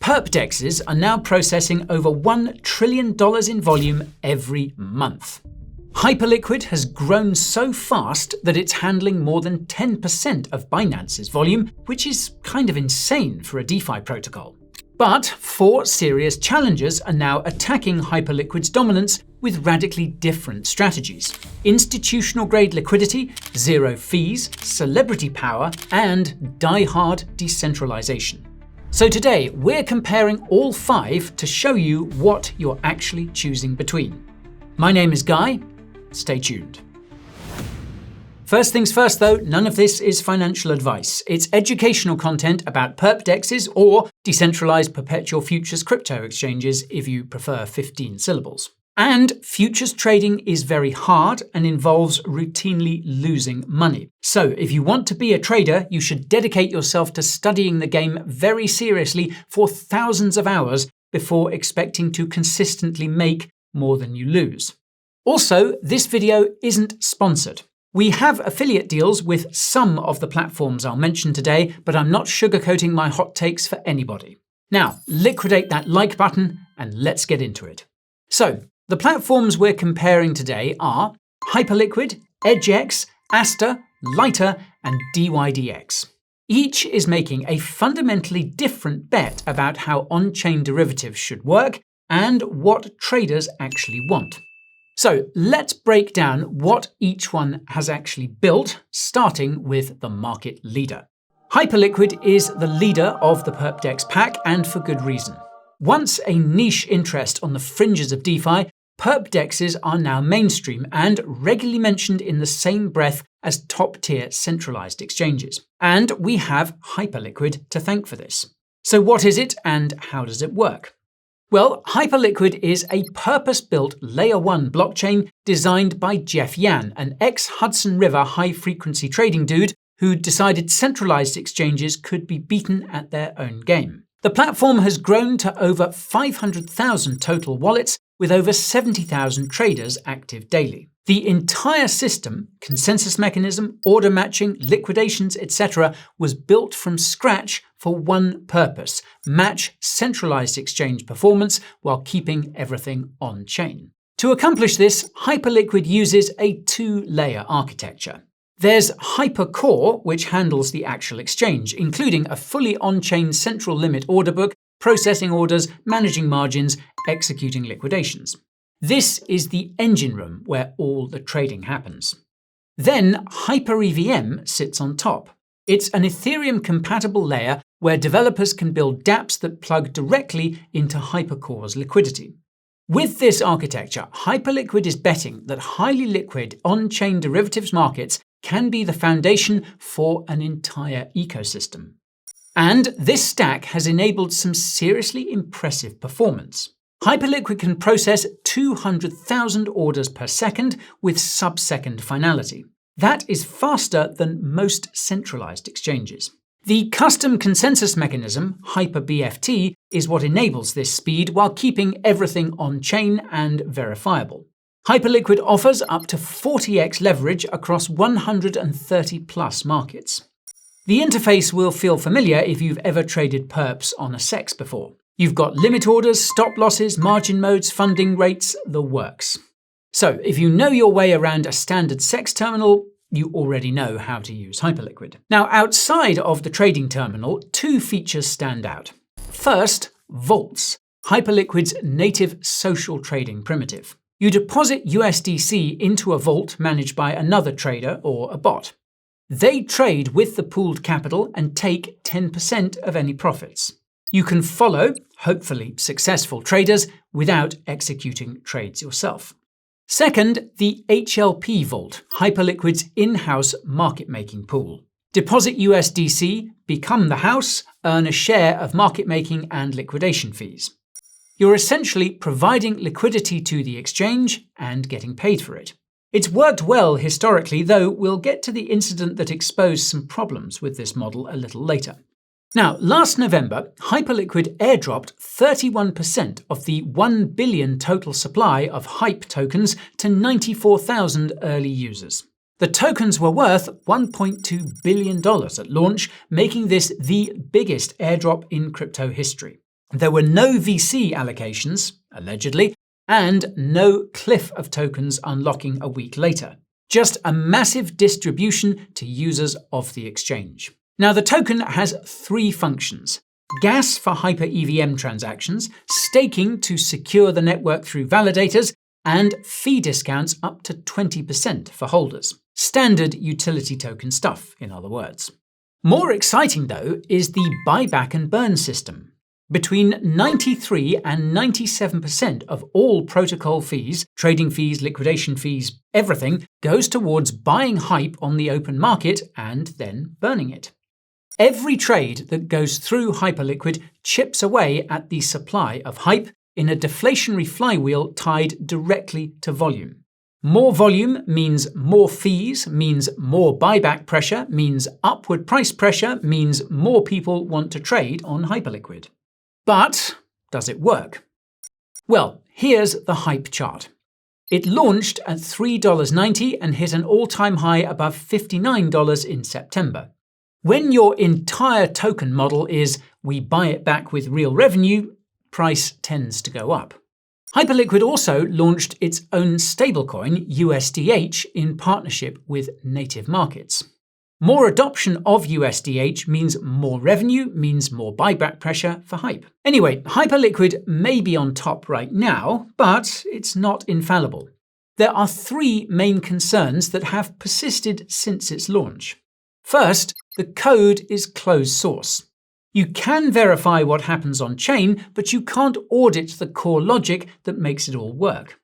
Perp DEXes are now processing over $1 trillion in volume every month. Hyperliquid has grown so fast that it's handling more than 10% of Binance's volume, which is kind of insane for a DeFi protocol. But 4 serious challengers are now attacking Hyperliquid's dominance with radically different strategies: institutional-grade liquidity, zero fees, celebrity power, and die-hard decentralization. So today, we're comparing all 5 to show you what you're actually choosing between. My name is Guy. Stay tuned. First things first though, none of this is financial advice. It's educational content about Perp DEXes or decentralized perpetual futures crypto exchanges if you prefer 15 syllables. And futures trading is very hard and involves routinely losing money. So if you want to be a trader, you should dedicate yourself to studying the game very seriously for thousands of hours before expecting to consistently make more than you lose. Also, this video isn't sponsored. We have affiliate deals with some of the platforms I'll mention today, but I'm not sugarcoating my hot takes for anybody. Now, liquidate that like button and let's get into it. So, the platforms we're comparing today are Hyperliquid, EdgeX, ASTER, Lighter, and DYDX. Each is making a fundamentally different bet about how on-chain derivatives should work and what traders actually want. So let's break down what each one has actually built, starting with the market leader. Hyperliquid is the leader of the Perp DEX pack, and for good reason. Once a niche interest on the fringes of DeFi, Perp DEXes are now mainstream and regularly mentioned in the same breath as top-tier centralized exchanges. And we have Hyperliquid to thank for this. So what is it and how does it work? Well, Hyperliquid is a purpose-built Layer 1 blockchain designed by Jeff Yan, an ex-Hudson River high-frequency trading dude who decided centralized exchanges could be beaten at their own game. The platform has grown to over 500,000 total wallets, with over 70,000 traders active daily. The entire system, consensus mechanism, order matching, liquidations, etc., was built from scratch for one purpose: match centralized exchange performance while keeping everything on-chain. To accomplish this, Hyperliquid uses a 2-layer architecture. There's Hypercore, which handles the actual exchange, including a fully on-chain central limit order book, processing orders, managing margins, executing liquidations. This is the engine room where all the trading happens. Then HyperEVM sits on top. It's an Ethereum-compatible layer where developers can build dApps that plug directly into Hypercore's liquidity. With this architecture, Hyperliquid is betting that highly liquid on-chain derivatives markets can be the foundation for an entire ecosystem. And this stack has enabled some seriously impressive performance. Hyperliquid can process 200,000 orders per second with sub-second finality. That is faster than most centralized exchanges. The custom consensus mechanism, HyperBFT, is what enables this speed while keeping everything on-chain and verifiable. Hyperliquid offers up to 40x leverage across 130 plus markets. The interface will feel familiar if you've ever traded perps on a SEX before. You've got limit orders, stop losses, margin modes, funding rates, the works. So if you know your way around a standard SEX terminal, you already know how to use Hyperliquid. Now, outside of the trading terminal, 2 features stand out. First, vaults, Hyperliquid's native social trading primitive. You deposit USDC into a vault managed by another trader or a bot. They trade with the pooled capital and take 10% of any profits. You can follow, hopefully successful traders without executing trades yourself. Second, the HLP Vault, Hyperliquid's in-house market-making pool. Deposit USDC, become the house, earn a share of market-making and liquidation fees. You're essentially providing liquidity to the exchange and getting paid for it. It's worked well historically, though we'll get to the incident that exposed some problems with this model a little later. Now, last November, Hyperliquid airdropped 31% of the 1 billion total supply of HYPE tokens to 94,000 early users. The tokens were worth $1.2 billion at launch, making this the biggest airdrop in crypto history. There were no VC allocations, allegedly, and no cliff of tokens unlocking a week later. Just a massive distribution to users of the exchange. Now, the token has three functions: gas for hyper EVM transactions, staking to secure the network through validators, and fee discounts up to 20% for holders. Standard utility token stuff, in other words. More exciting, though, is the buyback and burn system. Between 93 and 97% of all protocol fees, trading fees, liquidation fees, everything goes towards buying hype on the open market and then burning it. Every trade that goes through Hyperliquid chips away at the supply of hype in a deflationary flywheel tied directly to volume. More volume means more fees, means more buyback pressure, means upward price pressure, means more people want to trade on Hyperliquid. But does it work? Well, here's the hype chart. It launched at $3.90 and hit an all-time high above $59 in September. When your entire token model is we buy it back with real revenue, price tends to go up. Hyperliquid also launched its own stablecoin, USDH, in partnership with native markets. More adoption of USDH means more revenue, means more buyback pressure for hype. Anyway, Hyperliquid may be on top right now, but it's not infallible. There are three main concerns that have persisted since its launch. First, the code is closed source. You can verify what happens on chain, but you can't audit the core logic that makes it all work.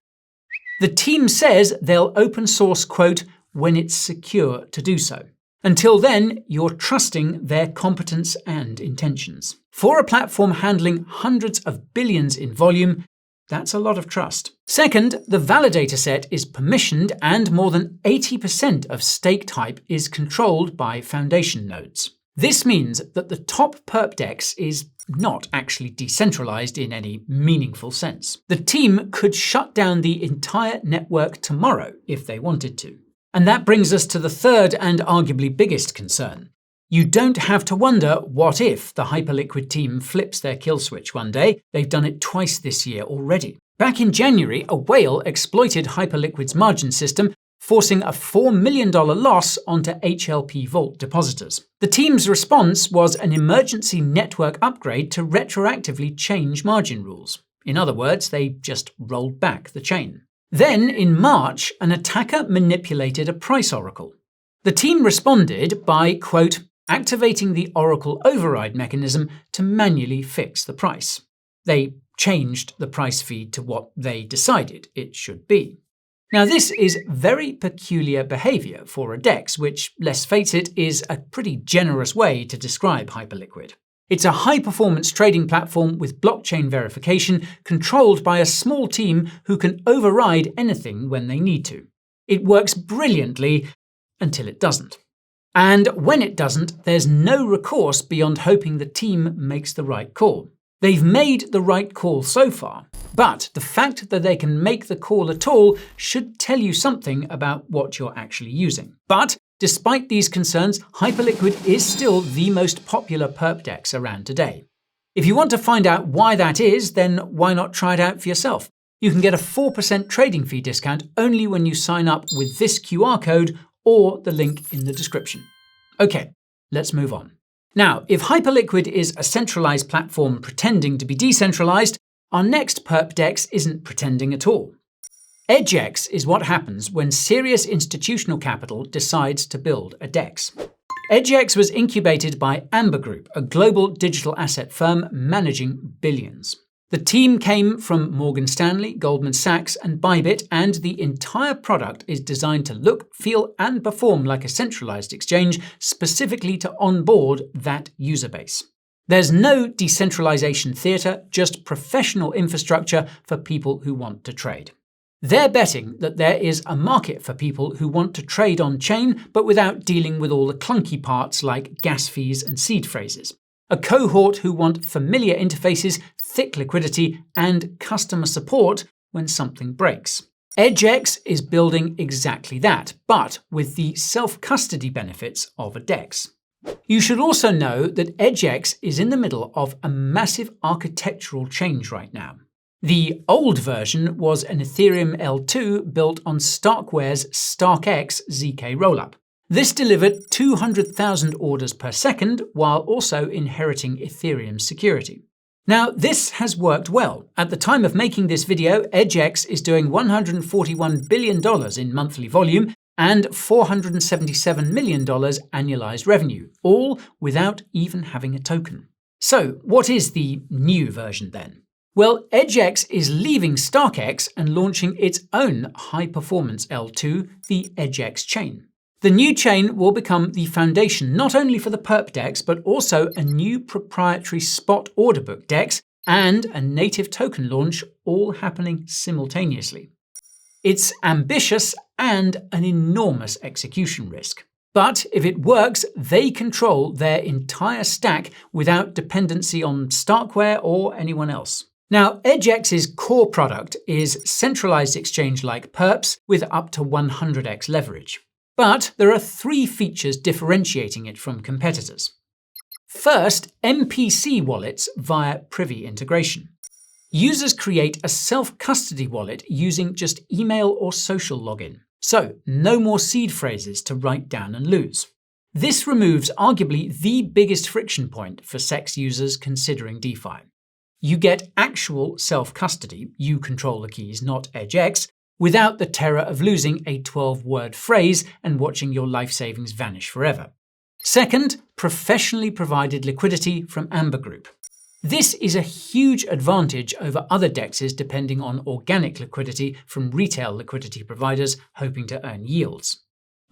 The team says they'll open source, quote, when it's secure to do so. Until then, you're trusting their competence and intentions. For a platform handling hundreds of billions in volume, that's a lot of trust. Second, the validator set is permissioned and more than 80% of staked hype is controlled by foundation nodes. This means that the top Perp DEX is not actually decentralized in any meaningful sense. The team could shut down the entire network tomorrow if they wanted to. And that brings us to the third and arguably biggest concern. You don't have to wonder what if the Hyperliquid team flips their kill switch one day. They've done it twice this year already. Back in January, a whale exploited Hyperliquid's margin system, forcing a $4 million loss onto HLP Vault depositors. The team's response was an emergency network upgrade to retroactively change margin rules. In other words, they just rolled back the chain. Then, in March, an attacker manipulated a price oracle. The team responded by, quote, activating the oracle override mechanism to manually fix the price. They changed the price feed to what they decided it should be. Now, this is very peculiar behavior for a DEX, which, let's face it, is a pretty generous way to describe Hyperliquid. It's a high-performance trading platform with blockchain verification controlled by a small team who can override anything when they need to. It works brilliantly until it doesn't. And when it doesn't, there's no recourse beyond hoping the team makes the right call. They've made the right call so far, but the fact that they can make the call at all should tell you something about what you're actually using. But despite these concerns, Hyperliquid is still the most popular Perp DEX around today. If you want to find out why that is, then why not try it out for yourself? You can get a 4% trading fee discount only when you sign up with this QR code or the link in the description. Okay, let's move on. Now, if Hyperliquid is a centralized platform pretending to be decentralized, our next Perp DEX isn't pretending at all. EdgeX is what happens when serious institutional capital decides to build a DEX. EdgeX was incubated by Amber Group, a global digital asset firm managing billions. The team came from Morgan Stanley, Goldman Sachs, and Bybit, and the entire product is designed to look, feel, and perform like a centralized exchange, specifically to onboard that user base. There's no decentralization theater, just professional infrastructure for people who want to trade. They're betting that there is a market for people who want to trade on-chain, but without dealing with all the clunky parts like gas fees and seed phrases. A cohort who want familiar interfaces, thick liquidity, and customer support when something breaks. EdgeX is building exactly that, but with the self-custody benefits of a DEX. You should also know that EdgeX is in the middle of a massive architectural change right now. The old version was an Ethereum L2 built on Starkware's StarkX ZK rollup. This delivered 200,000 orders per second while also inheriting Ethereum's security. Now, this has worked well. At the time of making this video, EdgeX is doing $141 billion in monthly volume and $477 million annualized revenue, all without even having a token. So, what is the new version then? Well, EdgeX is leaving StarkX and launching its own high-performance L2, the EdgeX chain. The new chain will become the foundation not only for the Perp DEX, but also a new proprietary spot order book DEX and a native token launch, all happening simultaneously. It's ambitious and an enormous execution risk. But if it works, they control their entire stack without dependency on Starkware or anyone else. Now, EdgeX's core product is centralized exchange like Perps with up to 100x leverage. But there are 3 features differentiating it from competitors. First, MPC wallets via Privy integration. Users create a self-custody wallet using just email or social login. So, no more seed phrases to write down and lose. This removes arguably the biggest friction point for SEX users considering DeFi. You get actual self-custody, you control the keys, not EdgeX, without the terror of losing a 12-word phrase and watching your life savings vanish forever. Second, professionally provided liquidity from Amber Group. This is a huge advantage over other DEXs depending on organic liquidity from retail liquidity providers hoping to earn yields.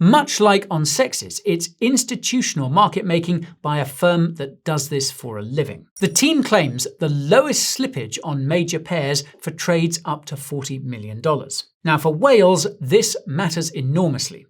Much like on SEXs, it's institutional market making by a firm that does this for a living. The team claims the lowest slippage on major pairs for trades up to $40 million. Now for whales, this matters enormously.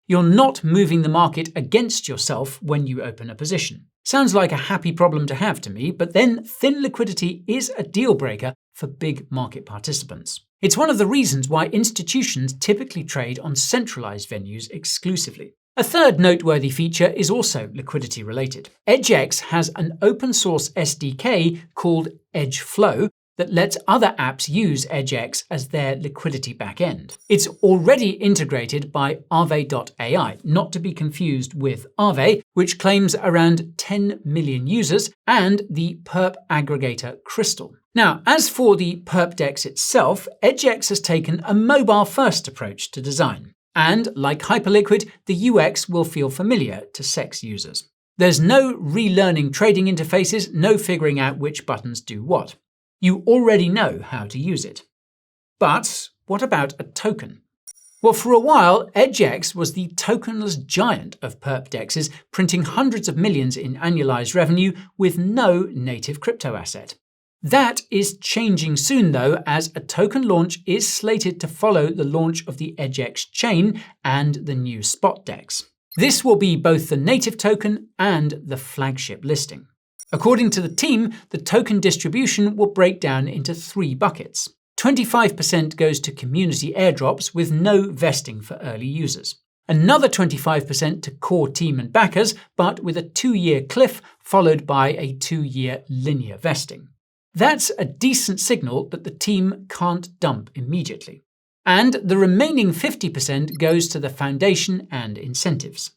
You're not moving the market against yourself when you open a position. Sounds like a happy problem to have to me, but then thin liquidity is a deal breaker for big market participants. It's one of the reasons why institutions typically trade on centralized venues exclusively. A third noteworthy feature is also liquidity related. EdgeX has an open source SDK called EdgeFlow that lets other apps use EdgeX as their liquidity backend. It's already integrated by Aave.ai, not to be confused with Aave, which claims around 10 million users, and the Perp aggregator Crystal. Now, as for the Perp DEX itself, EdgeX has taken a mobile-first approach to design. And, like Hyperliquid, the UX will feel familiar to SEX users. There's no relearning trading interfaces, no figuring out which buttons do what. You already know how to use it. But what about a token? Well, for a while, EdgeX was the tokenless giant of Perp DEXes, printing hundreds of millions in annualized revenue with no native crypto asset. That is changing soon though, as a token launch is slated to follow the launch of the EdgeX chain and the new spot DEX. This will be both the native token and the flagship listing. According to the team, the token distribution will break down into 3 buckets. 25% goes to community airdrops with no vesting for early users. Another 25% to core team and backers, but with a 2-year cliff followed by a 2-year linear vesting. That's a decent signal that the team can't dump immediately. And the remaining 50% goes to the foundation and incentives.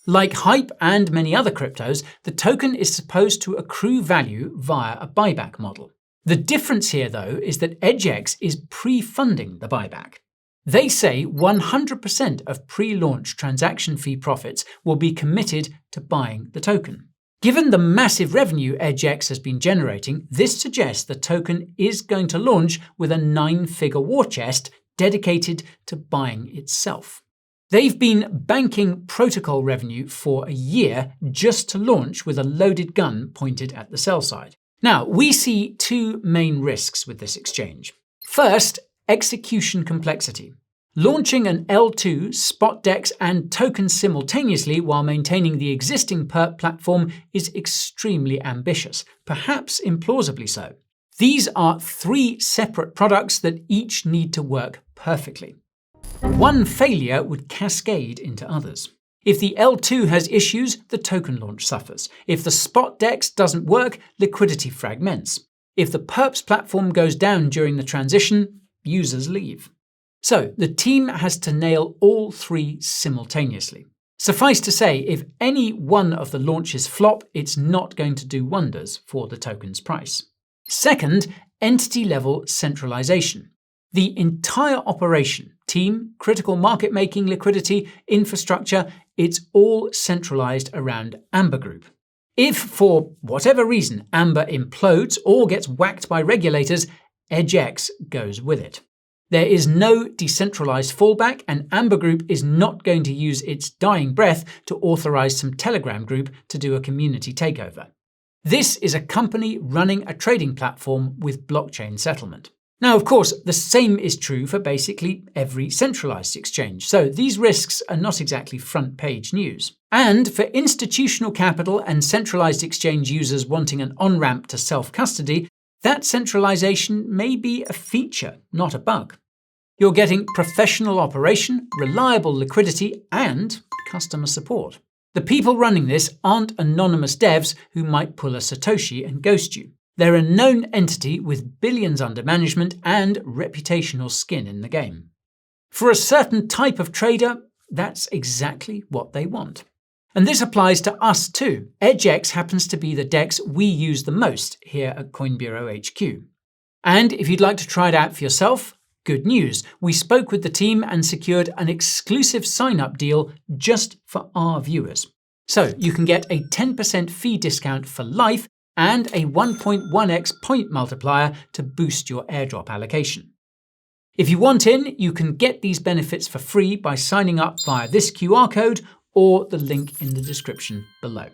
Like Hype and many other cryptos, the token is supposed to accrue value via a buyback model. The difference here, though, is that EdgeX is pre-funding the buyback. They say 100% of pre-launch transaction fee profits will be committed to buying the token. Given the massive revenue EdgeX has been generating, this suggests the token is going to launch with a 9-figure war chest dedicated to buying itself. They've been banking protocol revenue for a year just to launch with a loaded gun pointed at the sell side. Now, we see 2 main risks with this exchange. First, execution complexity. Launching an L2, spot DEX and token simultaneously while maintaining the existing Perp platform is extremely ambitious, perhaps implausibly so. These are 3 separate products that each need to work perfectly. One failure would cascade into others. If the L2 has issues, the token launch suffers. If the spot DEX doesn't work, liquidity fragments. If the Perps platform goes down during the transition, users leave. So the team has to nail all three simultaneously. Suffice to say, if any one of the launches flop, it's not going to do wonders for the token's price. Second, entity-level centralization. The entire operation, team, critical market making, liquidity, infrastructure, it's all centralized around Amber Group. If, for whatever reason, Amber implodes or gets whacked by regulators, EdgeX goes with it. There is no decentralized fallback, and Amber Group is not going to use its dying breath to authorize some Telegram group to do a community takeover. This is a company running a trading platform with blockchain settlement. Now, of course, the same is true for basically every centralized exchange, so these risks are not exactly front-page news. And for institutional capital and centralized exchange users wanting an on-ramp to self-custody, that centralization may be a feature, not a bug. You're getting professional operation, reliable liquidity, and customer support. The people running this aren't anonymous devs who might pull a Satoshi and ghost you. They're a known entity with billions under management and reputational skin in the game. For a certain type of trader, that's exactly what they want. And this applies to us too. EdgeX happens to be the DEX we use the most here at Coin Bureau HQ. And if you'd like to try it out for yourself, good news. We spoke with the team and secured an exclusive sign-up deal just for our viewers. So you can get a 10% fee discount for life and a 1.1x point multiplier to boost your airdrop allocation. If you want in, you can get these benefits for free by signing up via this QR code or the link in the description below.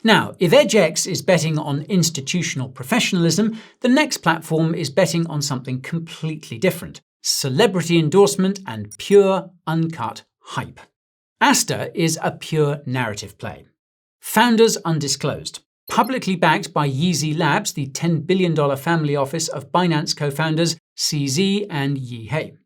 Now, if EdgeX is betting on institutional professionalism, the next platform is betting on something completely different: celebrity endorsement and pure, uncut hype. ASTER is a pure narrative play. Founders undisclosed. Publicly backed by Yeezy Labs, the $10 billion family office of Binance co-founders CZ and Yihei.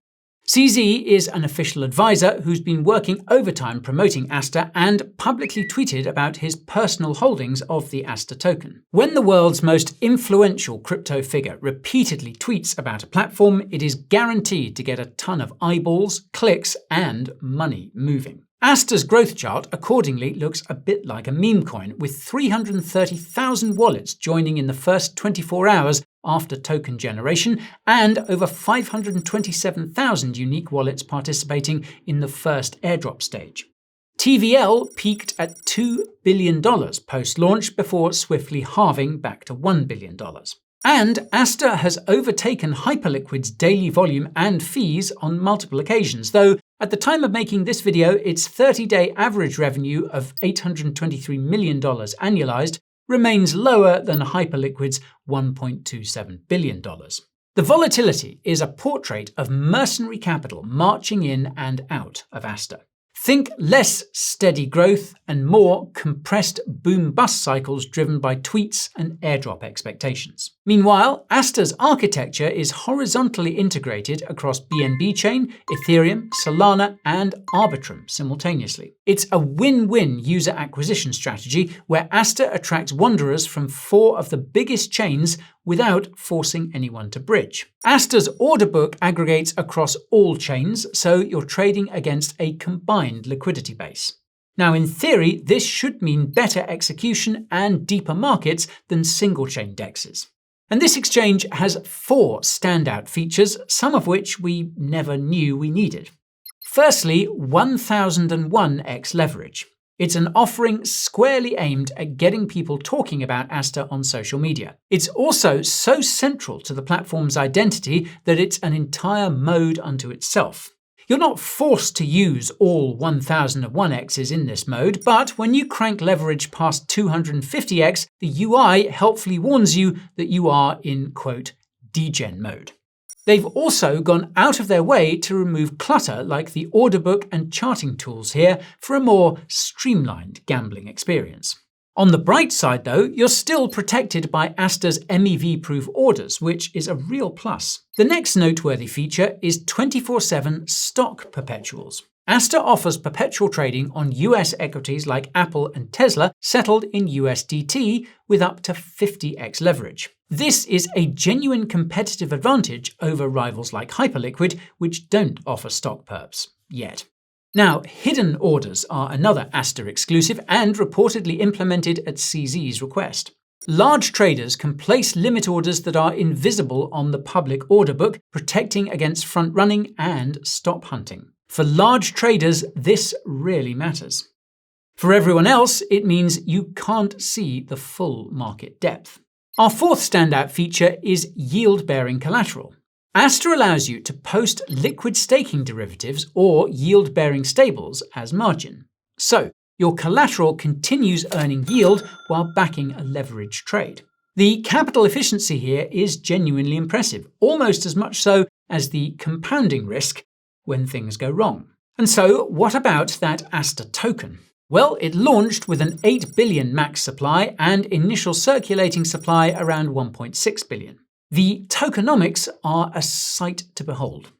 CZ is an official advisor who's been working overtime promoting ASTER and publicly tweeted about his personal holdings of the ASTER token. When the world's most influential crypto figure repeatedly tweets about a platform, it is guaranteed to get a ton of eyeballs, clicks, and money moving. ASTER's growth chart accordingly looks a bit like a meme coin, with 330,000 wallets joining in the first 24 hours after token generation, and over 527,000 unique wallets participating in the first airdrop stage. TVL peaked at $2 billion post-launch before swiftly halving back to $1 billion. And ASTER has overtaken Hyperliquid's daily volume and fees on multiple occasions, though at the time of making this video, its 30-day average revenue of $823 million annualized remains lower than Hyperliquid's $1.27 billion. The volatility is a portrait of mercenary capital marching in and out of ASTER. Think less steady growth and more compressed boom-bust cycles driven by tweets and airdrop expectations. Meanwhile, ASTER's architecture is horizontally integrated across BNB Chain, Ethereum, Solana, and Arbitrum simultaneously. It's a win-win user acquisition strategy where ASTER attracts wanderers from 4 of the biggest chains without forcing anyone to bridge. ASTER's order book aggregates across all chains, so you're trading against a combined liquidity base. Now, in theory, this should mean better execution and deeper markets than single-chain DEXs. And this exchange has 4 standout features, some of which we never knew we needed. Firstly, 1001x leverage. It's an offering squarely aimed at getting people talking about ASTER on social media. It's also so central to the platform's identity that it's an entire mode unto itself. You're not forced to use all 1001x's in this mode, but when you crank leverage past 250x, the UI helpfully warns you that you are in, quote, degen mode. They've also gone out of their way to remove clutter like the order book and charting tools here for a more streamlined gambling experience. On the bright side, though, you're still protected by ASTER's MEV-proof orders, which is a real plus. The next noteworthy feature is 24/7 stock perpetuals. ASTER offers perpetual trading on US equities like Apple and Tesla settled in USDT with up to 50x leverage. This is a genuine competitive advantage over rivals like Hyperliquid, which don't offer stock perps yet. Now, hidden orders are another ASTER exclusive and reportedly implemented at CZ's request. Large traders can place limit orders that are invisible on the public order book, protecting against front-running and stop hunting. For large traders, this really matters. For everyone else, it means you can't see the full market depth. Our fourth standout feature is yield-bearing collateral. ASTER allows you to post liquid staking derivatives or yield-bearing stables as margin. So, your collateral continues earning yield while backing a leveraged trade. The capital efficiency here is genuinely impressive, almost as much so as the compounding risk when things go wrong. And so, what about that ASTER token? Well, it launched with an 8 billion max supply and initial circulating supply around 1.6 billion. The tokenomics are a sight to behold.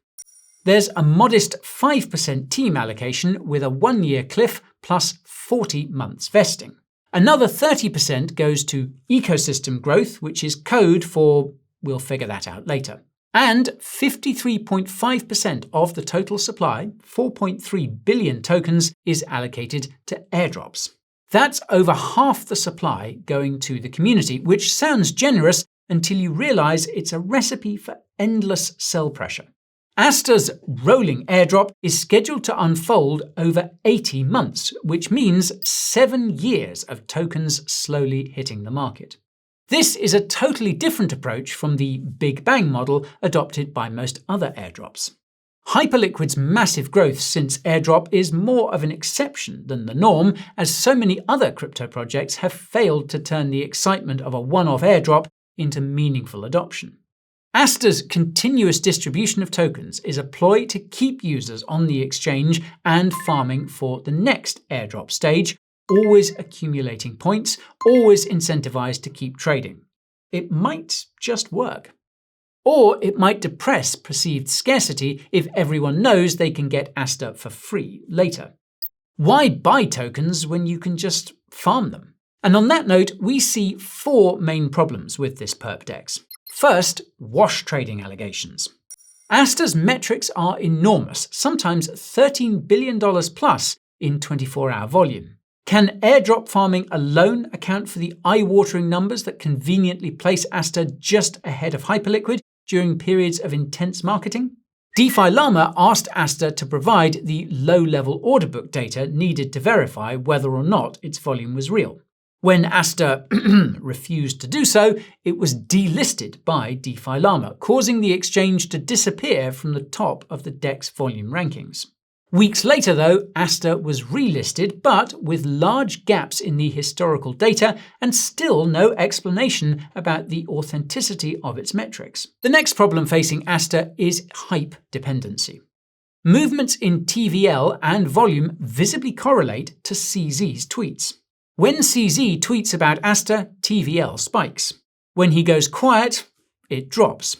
There's a modest 5% team allocation with a 1-year cliff plus 40 months vesting. Another 30% goes to ecosystem growth, which is code for we'll figure that out later. And 53.5% of the total supply, 4.3 billion tokens, is allocated to airdrops. That's over half the supply going to the community, which sounds generous until you realize it's a recipe for endless sell pressure. ASTER's rolling airdrop is scheduled to unfold over 80 months, which means 7 years of tokens slowly hitting the market. This is a totally different approach from the Big Bang model adopted by most other airdrops. Hyperliquid's massive growth since airdrop is more of an exception than the norm, as so many other crypto projects have failed to turn the excitement of a one-off airdrop into meaningful adoption. ASTER's continuous distribution of tokens is a ploy to keep users on the exchange and farming for the next airdrop stage, always accumulating points, always incentivized to keep trading. It might just work. Or it might depress perceived scarcity if everyone knows they can get ASTER for free later. Why buy tokens when you can just farm them? And on that note, we see 4 main problems with this Perp DEX. First, wash trading allegations. ASTER's metrics are enormous, sometimes $13 billion plus in 24-hour volume. Can airdrop farming alone account for the eye-watering numbers that conveniently place ASTER just ahead of Hyperliquid during periods of intense marketing? DeFi Llama asked ASTER to provide the low-level order book data needed to verify whether or not its volume was real. When ASTER refused to do so, it was delisted by DeFi Llama, causing the exchange to disappear from the top of the DEX volume rankings. Weeks later, though, ASTER was relisted, but with large gaps in the historical data and still no explanation about the authenticity of its metrics. The next problem facing ASTER is hype dependency. Movements in TVL and volume visibly correlate to CZ's tweets. When CZ tweets about ASTER, TVL spikes. When he goes quiet, it drops.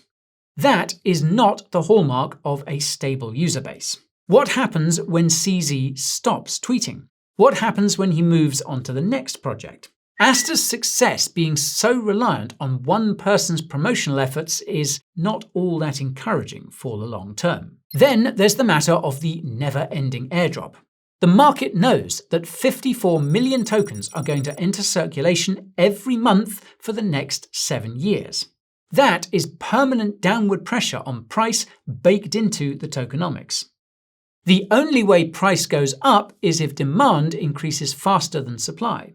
That is not the hallmark of a stable user base. What happens when CZ stops tweeting? What happens when he moves on to the next project? ASTER's success being so reliant on one person's promotional efforts is not all that encouraging for the long term. Then there's the matter of the never-ending airdrop. The market knows that 54 million tokens are going to enter circulation every month for the next 7 years. That is permanent downward pressure on price baked into the tokenomics. The only way price goes up is if demand increases faster than supply.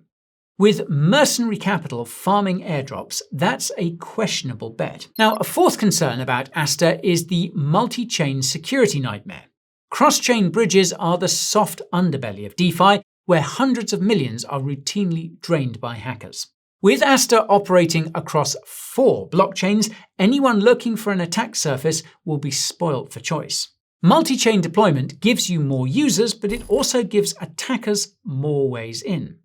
With mercenary capital farming airdrops, that's a questionable bet. Now, a fourth concern about ASTER is the multi-chain security nightmare. Cross-chain bridges are the soft underbelly of DeFi, where hundreds of millions are routinely drained by hackers. With ASTER operating across 4 blockchains, anyone looking for an attack surface will be spoilt for choice. Multi-chain deployment gives you more users, but it also gives attackers more ways in.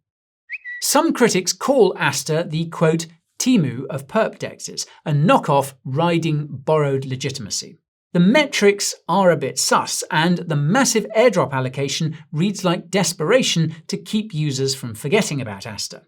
Some critics call ASTER the, quote, Temu of Perp DEXes, a knockoff riding borrowed legitimacy. The metrics are a bit sus, and the massive airdrop allocation reads like desperation to keep users from forgetting about ASTER.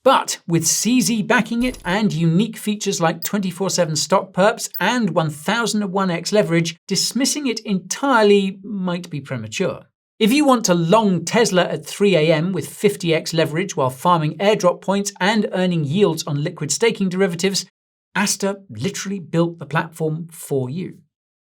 But with CZ backing it and unique features like 24/7 stock perps and 1001x leverage, dismissing it entirely might be premature. If you want to long Tesla at 3 a.m. with 50x leverage while farming airdrop points and earning yields on liquid staking derivatives, ASTER literally built the platform for you.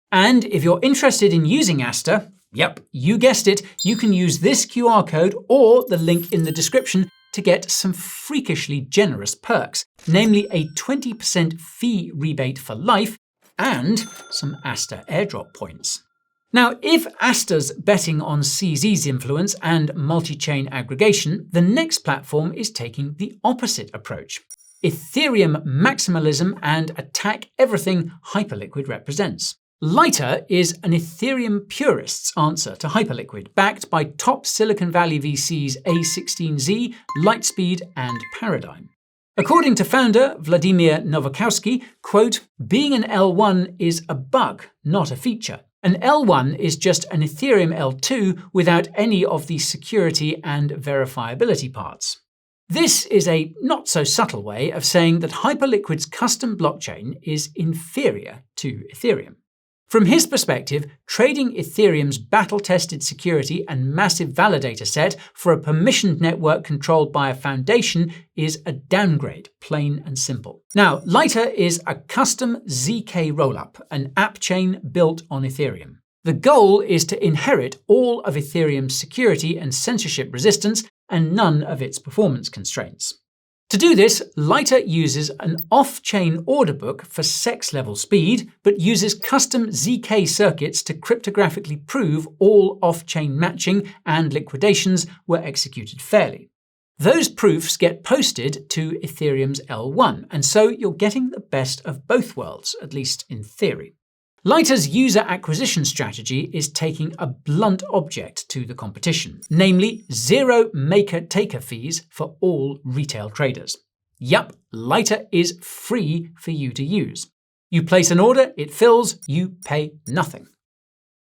And if you're interested in using ASTER, yep, you guessed it, you can use this QR code or the link in the description to get some freakishly generous perks, namely a 20% fee rebate for life and some ASTER airdrop points. Now, if ASTER's betting on CZ's influence and multi-chain aggregation, the next platform is taking the opposite approach. Ethereum maximalism and attack everything Hyperliquid represents. Lighter is an Ethereum purist's answer to Hyperliquid, backed by top Silicon Valley VCs A16Z, Lightspeed, and Paradigm. According to founder Vladimir Novakowski, quote, "Being an L1 is a bug, not a feature. An L1 is just an Ethereum L2 without any of the security and verifiability parts." This is a not-so-subtle way of saying that Hyperliquid's custom blockchain is inferior to Ethereum. From his perspective, trading Ethereum's battle-tested security and massive validator set for a permissioned network controlled by a foundation is a downgrade, plain and simple. Now, Lighter is a custom ZK rollup, an app chain built on Ethereum. The goal is to inherit all of Ethereum's security and censorship resistance and none of its performance constraints. To do this, Lighter uses an off-chain order book for SEX-level speed, but uses custom ZK circuits to cryptographically prove all off-chain matching and liquidations were executed fairly. Those proofs get posted to Ethereum's L1, and so you're getting the best of both worlds, at least in theory. Lighter's user acquisition strategy is taking a blunt object to the competition, namely zero maker-taker fees for all retail traders. Yup, Lighter is free for you to use. You place an order, it fills, you pay nothing.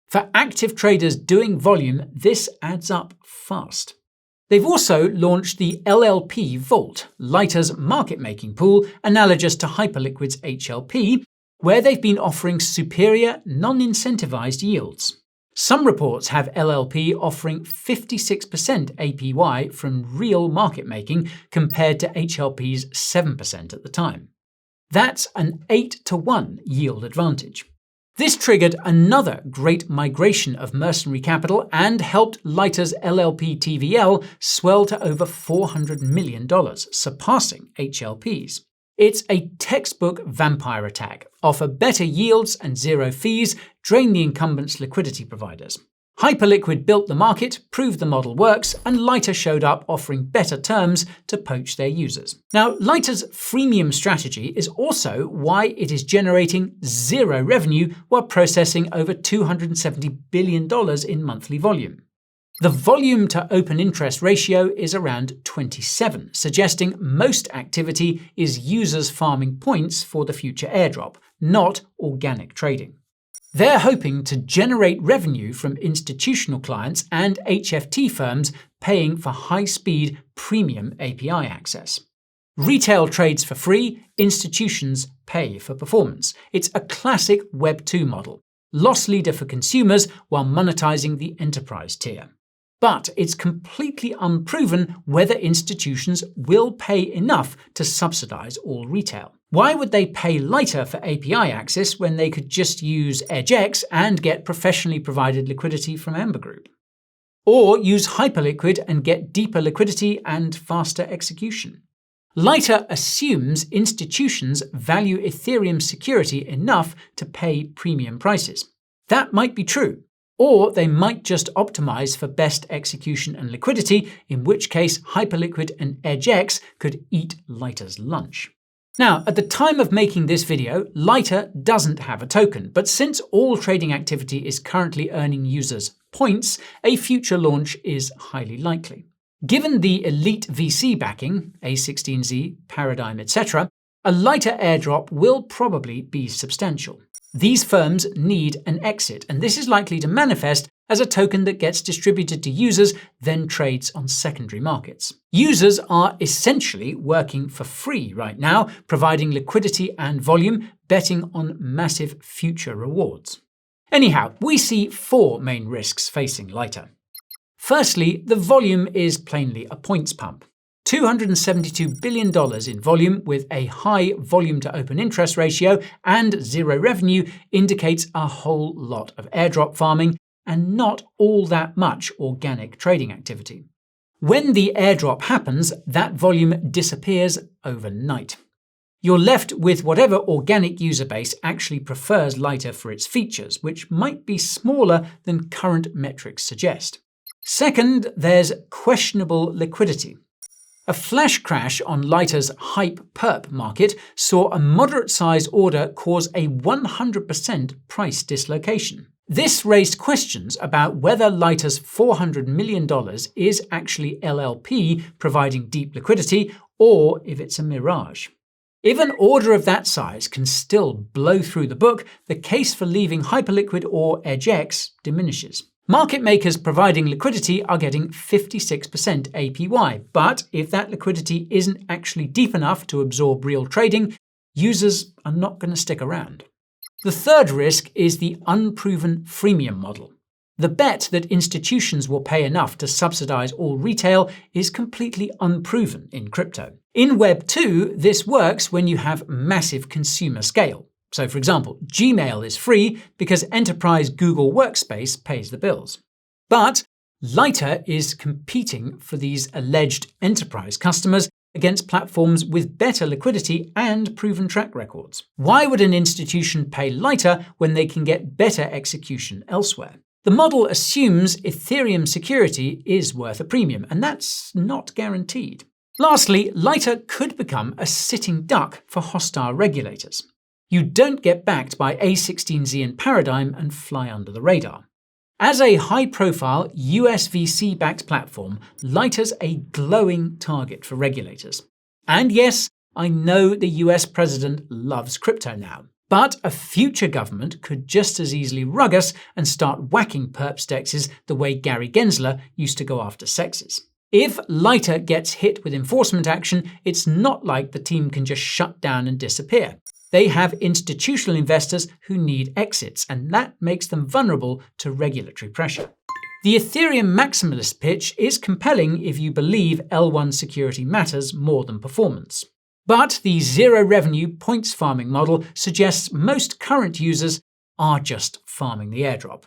For active traders doing volume, this adds up fast. They've also launched the LLP Vault, Lighter's market-making pool, analogous to Hyperliquid's HLP, where they've been offering superior, non-incentivized yields. Some reports have LLP offering 56% APY from real market making compared to HLP's 7% at the time. That's an 8-to-1 yield advantage. This triggered another great migration of mercenary capital and helped Lighter's LLP TVL swell to over $400 million, surpassing HLP's. It's a textbook vampire attack. Offer better yields and zero fees, drain the incumbents' liquidity providers. Hyperliquid built the market, proved the model works, and Lighter showed up offering better terms to poach their users. Now, Lighter's freemium strategy is also why it is generating zero revenue while processing over $270 billion in monthly volume. The volume to open interest ratio is around 27, suggesting most activity is users farming points for the future airdrop, not organic trading. They're hoping to generate revenue from institutional clients and HFT firms paying for high-speed premium API access. Retail trades for free, institutions pay for performance. It's a classic Web 2 model, loss leader for consumers while monetizing the enterprise tier. But it's completely unproven whether institutions will pay enough to subsidize all retail. Why would they pay Lighter for API access when they could just use EdgeX and get professionally provided liquidity from Amber Group? Or use Hyperliquid and get deeper liquidity and faster execution? Lighter assumes institutions value Ethereum security enough to pay premium prices. That might be true. Or they might just optimize for best execution and liquidity, in which case Hyperliquid and EdgeX could eat Lighter's lunch. Now, at the time of making this video, Lighter doesn't have a token, but since all trading activity is currently earning users points, a future launch is highly likely. Given the elite VC backing, A16Z, Paradigm, etc., a Lighter airdrop will probably be substantial. These firms need an exit, and this is likely to manifest as a token that gets distributed to users, then trades on secondary markets. Users are essentially working for free right now, providing liquidity and volume, betting on massive future rewards. Anyhow, we see 4 main risks facing Lighter. Firstly, the volume is plainly a points pump. $272 billion in volume with a high volume to open interest ratio and zero revenue indicates a whole lot of airdrop farming and not all that much organic trading activity. When the airdrop happens, that volume disappears overnight. You're left with whatever organic user base actually prefers Lighter for its features, which might be smaller than current metrics suggest. Second, there's questionable liquidity. A flash crash on Lighter's hype perp market saw a moderate-sized order cause a 100% price dislocation. This raised questions about whether Lighter's $400 million is actually LLP providing deep liquidity or if it's a mirage. If an order of that size can still blow through the book, the case for leaving Hyperliquid or EdgeX diminishes. Market makers providing liquidity are getting 56% APY, but if that liquidity isn't actually deep enough to absorb real trading, users are not going to stick around. The third risk is the unproven freemium model. The bet that institutions will pay enough to subsidize all retail is completely unproven in crypto. In Web 2, this works when you have massive consumer scale. So, for example, Gmail is free because enterprise Google Workspace pays the bills. But Lighter is competing for these alleged enterprise customers against platforms with better liquidity and proven track records. Why would an institution pay Lighter when they can get better execution elsewhere? The model assumes Ethereum security is worth a premium, and that's not guaranteed. Lastly, Lighter could become a sitting duck for hostile regulators. You don't get backed by A16Z and Paradigm and fly under the radar. As a high-profile US VC-backed platform, Lighter's a glowing target for regulators. And yes, I know the US president loves crypto now, but a future government could just as easily rug us and start whacking Perp DEXes the way Gary Gensler used to go after sexes. If Lighter gets hit with enforcement action, it's not like the team can just shut down and disappear. They have institutional investors who need exits, and that makes them vulnerable to regulatory pressure. The Ethereum maximalist pitch is compelling if you believe L1 security matters more than performance. But the zero-revenue points farming model suggests most current users are just farming the airdrop.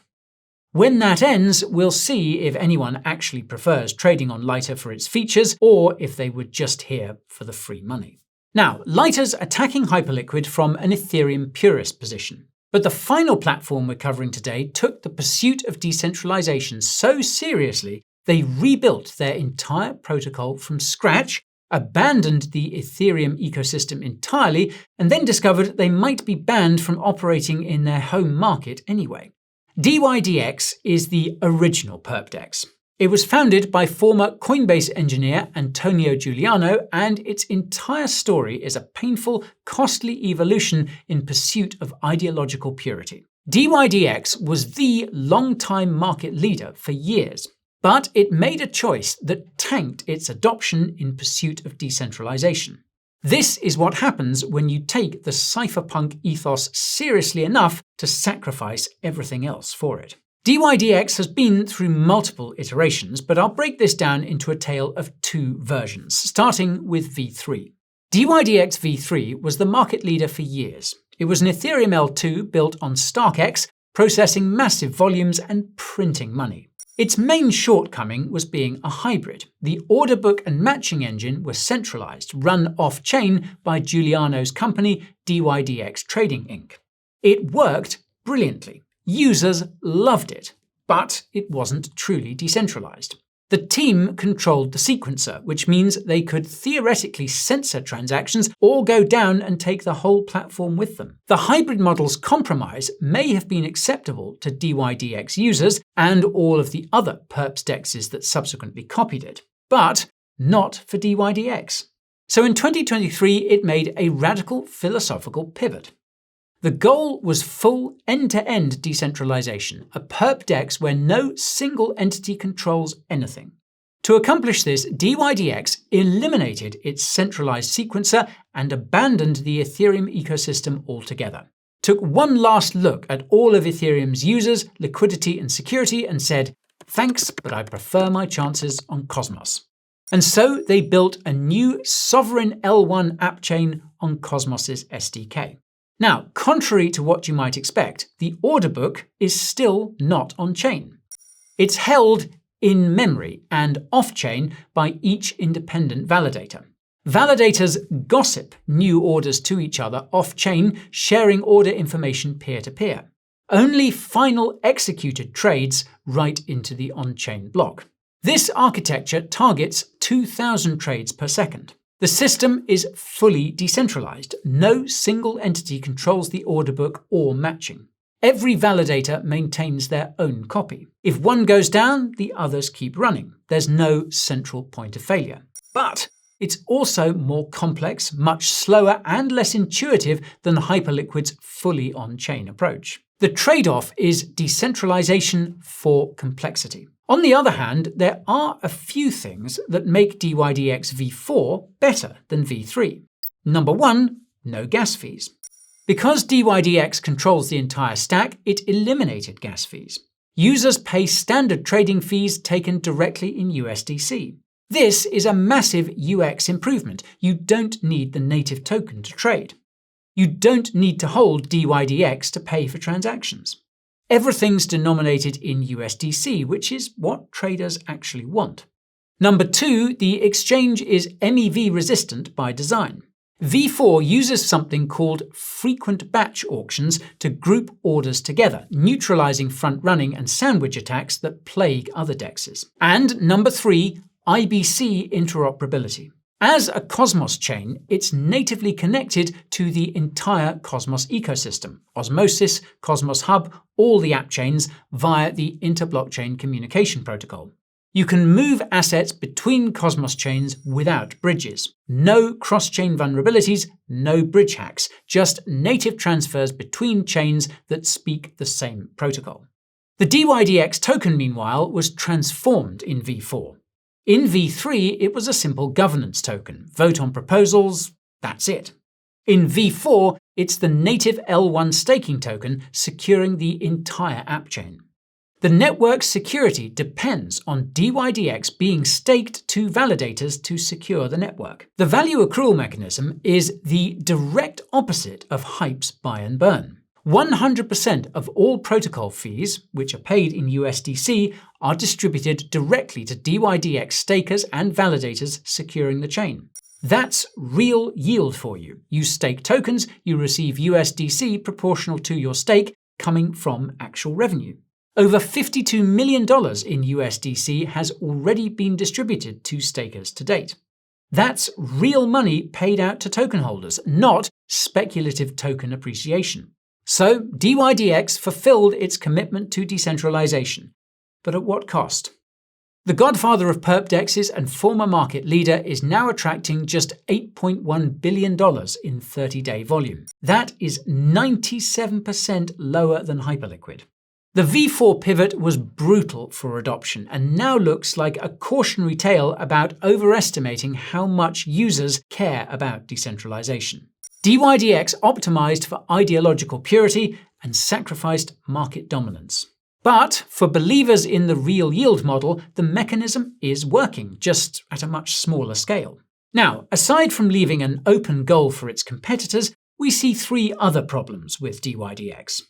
When that ends, we'll see if anyone actually prefers trading on Lighter for its features or if they were just here for the free money. Now, Lighter's attacking Hyperliquid from an Ethereum purist position. But the final platform we're covering today took the pursuit of decentralization so seriously, they rebuilt their entire protocol from scratch, abandoned the Ethereum ecosystem entirely, and then discovered they might be banned from operating in their home market anyway. DYDX is the original Perp DEX. It was founded by former Coinbase engineer Antonio Giuliano, and its entire story is a painful, costly evolution in pursuit of ideological purity. DYDX was the long-time market leader for years, but it made a choice that tanked its adoption in pursuit of decentralization. This is what happens when you take the cypherpunk ethos seriously enough to sacrifice everything else for it. DYDX has been through multiple iterations, but I'll break this down into a tale of 2 versions, starting with V3. DYDX V3 was the market leader for years. It was an Ethereum L2 built on StarkX, processing massive volumes and printing money. Its main shortcoming was being a hybrid. The order book and matching engine were centralized, run off-chain by Giuliano's company, DYDX Trading Inc. It worked brilliantly. Users loved it, but it wasn't truly decentralized. The team controlled the sequencer, which means they could theoretically censor transactions or go down and take the whole platform with them. The hybrid model's compromise may have been acceptable to DYDX users and all of the other Perp DEXes that subsequently copied it, but not for DYDX. So in 2023, it made a radical philosophical pivot. The goal was full end-to-end decentralization, a Perp DEX where no single entity controls anything. To accomplish this, DYDX eliminated its centralized sequencer and abandoned the Ethereum ecosystem altogether. Took one last look at all of Ethereum's users, liquidity and security and said, "Thanks, but I prefer my chances on Cosmos." And so they built a new sovereign L1 app chain on Cosmos's SDK. Now, contrary to what you might expect, the order book is still not on-chain. It's held in memory and off-chain by each independent validator. Validators gossip new orders to each other off-chain, sharing order information peer-to-peer. Only final executed trades write into the on-chain block. This architecture targets 2,000 trades per second. The system is fully decentralized. No single entity controls the order book or matching. Every validator maintains their own copy. If one goes down, the others keep running. There's no central point of failure. But it's also more complex, much slower, and less intuitive than Hyperliquid's fully on-chain approach. The trade-off is decentralization for complexity. On the other hand, there are a few things that make DYDX v4 better than v3. Number one, no gas fees. Because DYDX controls the entire stack, it eliminated gas fees. Users pay standard trading fees taken directly in USDC. This is a massive UX improvement. You don't need the native token to trade. You don't need to hold DYDX to pay for transactions. Everything's denominated in USDC, which is what traders actually want. Number two, the exchange is MEV resistant by design. V4 uses something called frequent batch auctions to group orders together, neutralizing front-running and sandwich attacks that plague other DEXs. And number three, IBC interoperability. As a Cosmos chain, it's natively connected to the entire Cosmos ecosystem, Osmosis, Cosmos Hub, all the app chains, via the inter-blockchain communication protocol. You can move assets between Cosmos chains without bridges. No cross-chain vulnerabilities, no bridge hacks, just native transfers between chains that speak the same protocol. The DYDX token, meanwhile, was transformed in v4. In v3, it was a simple governance token. Vote on proposals, that's it. In v4, it's the native L1 staking token securing the entire app chain. The network's security depends on DYDX being staked to validators to secure the network. The value accrual mechanism is the direct opposite of Hype's buy and burn. 100% of all protocol fees, which are paid in USDC, are distributed directly to DYDX stakers and validators securing the chain. That's real yield for you. You stake tokens, you receive USDC proportional to your stake coming from actual revenue. Over $52 million in USDC has already been distributed to stakers to date. That's real money paid out to token holders, not speculative token appreciation. So DYDX fulfilled its commitment to decentralization. But at what cost? The godfather of Perp DEXes and former market leader is now attracting just $8.1 billion in 30-day volume. That is 97% lower than Hyperliquid. The v4 pivot was brutal for adoption and now looks like a cautionary tale about overestimating how much users care about decentralization. DYDX optimized for ideological purity and sacrificed market dominance. But for believers in the real yield model, the mechanism is working, just at a much smaller scale. Now, aside from leaving an open goal for its competitors, we see three other problems with DYDX.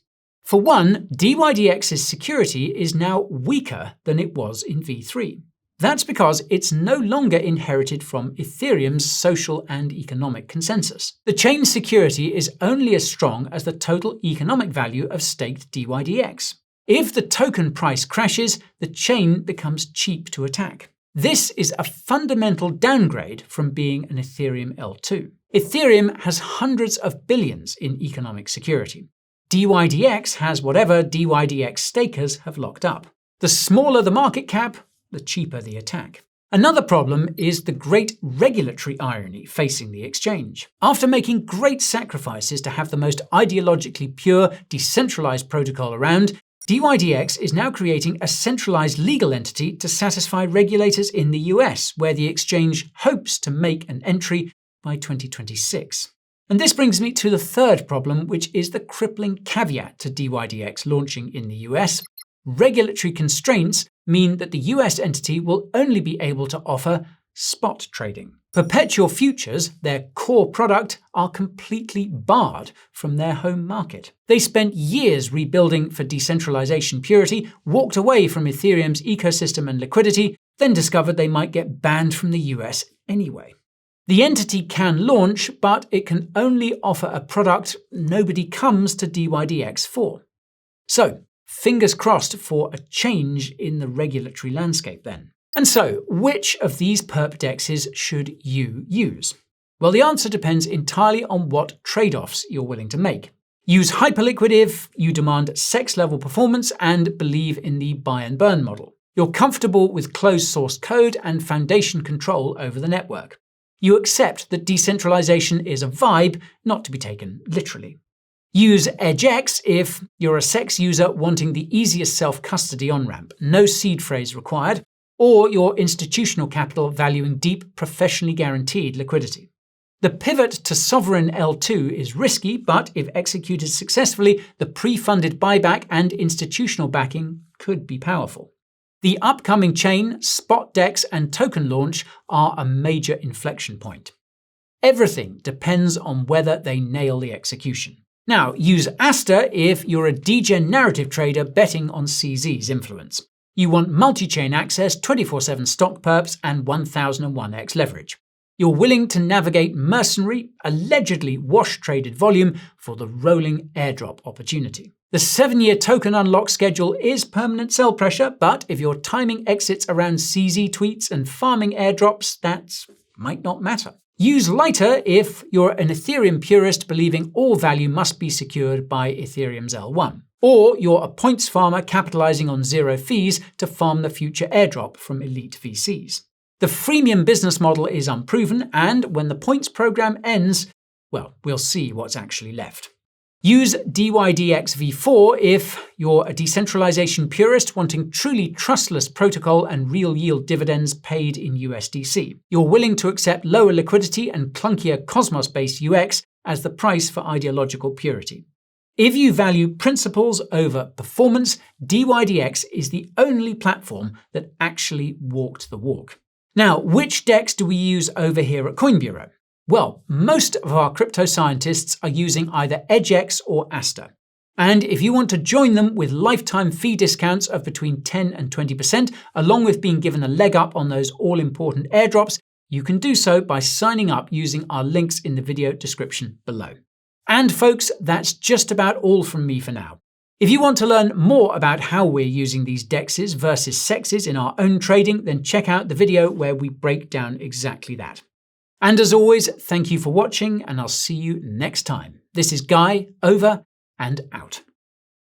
For one, DYDX's security is now weaker than it was in v3. That's because it's no longer inherited from Ethereum's social and economic consensus. The chain's security is only as strong as the total economic value of staked DYDX. If the token price crashes, the chain becomes cheap to attack. This is a fundamental downgrade from being an Ethereum L2. Ethereum has hundreds of billions in economic security. DYDX has whatever DYDX stakers have locked up. The smaller the market cap, the cheaper the attack. Another problem is the great regulatory irony facing the exchange. After making great sacrifices to have the most ideologically pure, decentralized protocol around, DYDX is now creating a centralized legal entity to satisfy regulators in the US, where the exchange hopes to make an entry by 2026. And this brings me to the third problem, which is the crippling caveat to DYDX launching in the US. Regulatory constraints mean that the US entity will only be able to offer spot trading. Perpetual futures, their core product, are completely barred from their home market. They spent years rebuilding for decentralization purity, walked away from Ethereum's ecosystem and liquidity, then discovered they might get banned from the US anyway. The entity can launch, but it can only offer a product nobody comes to DYDX for. So, fingers crossed for a change in the regulatory landscape then. And so, which of these Perp DEXes should you use? Well, the answer depends entirely on what trade-offs you're willing to make. Use Hyperliquid if you demand sex-level performance and believe in the buy and burn model. You're comfortable with closed-source code and foundation control over the network. You accept that decentralization is a vibe, not to be taken literally. Use EdgeX if you're a sex user wanting the easiest self-custody on-ramp, no seed phrase required, or your institutional capital valuing deep, professionally guaranteed liquidity. The pivot to sovereign L2 is risky, but if executed successfully, the pre-funded buyback and institutional backing could be powerful. The upcoming chain, spot DEX, and token launch are a major inflection point. Everything depends on whether they nail the execution. Now, use ASTER if you're a degen narrative trader betting on CZ's influence. You want multi-chain access, 24/7 stock perps, and 1001x leverage. You're willing to navigate mercenary, allegedly wash-traded volume for the rolling airdrop opportunity. The 7-year token unlock schedule is permanent sell pressure, but if your timing exits around CZ tweets and farming airdrops, that might not matter. Use Lighter if you're an Ethereum purist believing all value must be secured by Ethereum's L1. Or you're a points farmer capitalizing on zero fees to farm the future airdrop from elite VCs. The freemium business model is unproven, and when the points program ends, well, we'll see what's actually left. Use DYDX v4 if you're a decentralization purist wanting truly trustless protocol and real yield dividends paid in USDC. You're willing to accept lower liquidity and clunkier Cosmos-based UX as the price for ideological purity. If you value principles over performance, DYDX is the only platform that actually walked the walk. Now, which DEX do we use over here at Coin Bureau? Well, most of our crypto scientists are using either EdgeX or ASTER. And if you want to join them with lifetime fee discounts of between 10 and 20%, along with being given a leg up on those all-important airdrops, you can do so by signing up using our links in the video description below. And folks, that's just about all from me for now. If you want to learn more about how we're using these DEXs versus sexes in our own trading, then check out the video where we break down exactly that. And as always, thank you for watching, and I'll see you next time. This is Guy, over and out.